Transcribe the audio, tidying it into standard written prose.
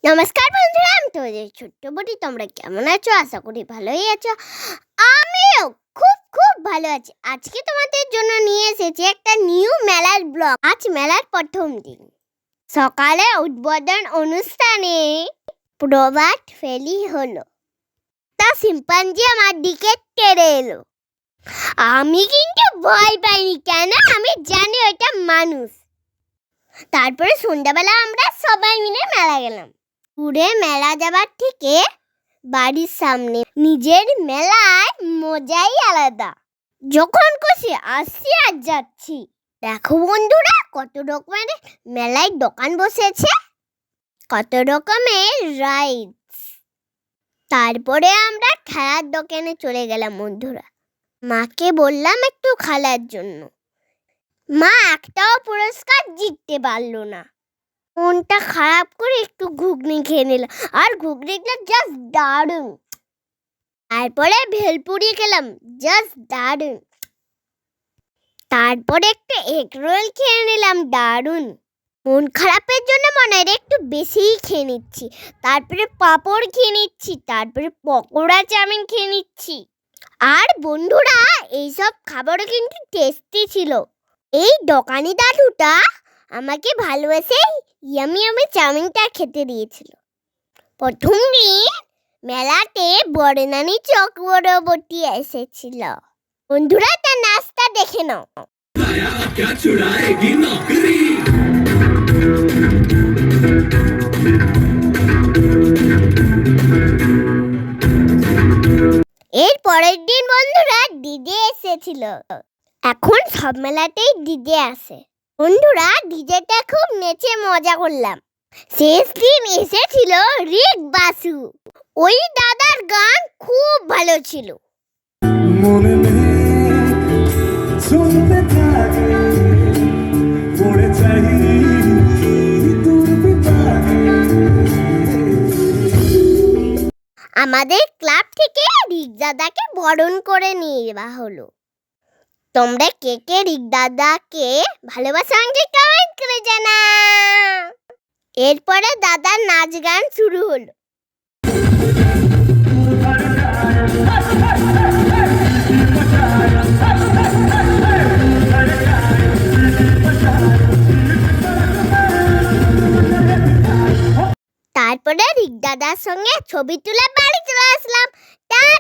নমস্কার বন্ধুরা, আমি তোমাদের ছোট্ট বটি। তোমরা কেমন আছো? আশা করি ভালোই আছো। আমিও খুব খুব ভালো আছি। আজকে তোমাদের জন্য নিয়ে এসেছি একটা নিউ মেলার ব্লগ। আজ মেলার প্রথম দিন। সকালে উদ্বোধন অনুষ্ঠানে প্রভাত ফেরি হলো। তা শিম্পাঞ্জি আমার দিকে তেড়ে এলো। আমি কিন্তু ভয় পাইনি, কেন আমি জানি ওটা মানুষ। তারপরে সন্ধ্যাবেলা আমরা সবাই মিলে মেলা গেলাম। ঘুরে মেলা যাবার থেকে বাড়ির সামনে নিজের মেলায় মজাই আলাদা। যখন খুশি আসছি আর যাচ্ছি। দেখো বন্ধুরা, কত রকমের মেলায় দোকান বসেছে, কত রকমের রাইডস। তারপরে আমরা খেলার দোকানে চলে গেলাম বন্ধুরা। মাকে বললাম একটু খেলার জন্য। মা একটাও পুরস্কার জিততে পারলো না। মনটা খারাপ করে একটু ঘুগনি খেয়ে নিলাম, আর ঘুগনিটা জাস্ট দারুণ। তারপরে ভেলপুরি খেলাম, জাস্ট দারুণ। তারপরে একটা এগ রোল খেয়ে নিলাম, দারুণ। মন খারাপের জন্য মনে হয় একটু বেশিই খেয়ে নিচ্ছি। তারপরে পাঁপড় খেয়ে নিচ্ছি, তারপরে পকোড়া চাউমিন খেয়ে নিচ্ছি। আর বন্ধুরা, এইসব খাবারও কিন্তু টেস্টি ছিল। এই দোকানি দাদুটা আমাকে ভালোবেসে ইয়ামি ইয়ামি চাউমিনটা খেতে দিয়েছিল। প্রথম দিন মেলাতে বড় নানি চক্রবর্তী এসেছিল। বন্ধুরা, তার নাস্তা দেখে নাও। এর পরের দিন বন্ধুরা ডিজে এসেছিল। এখন সব মেলাতেই ডিজে আসে। বন্ধুরা, ডিজেটা খুব নেচে মজা করলাম। শেষ দিন এসেছিল রিক বাসু। ওই দাদার গান খুব ভালো ছিল। মনে আমাদের ক্লাব থেকে রিক দাদাকে বরণ করে নিয়ে যাওয়া হলো। তোমরা কে কে রিক দাদাকে ভালোবাসা আমাকে কমেন্ট করে জানাও। এরপরে দাদার নাচ গান শুরু হলো। তারপরে রিক দাদার সঙ্গে ছবি তুলে বাড়ি চলে আসলাম। টাটা।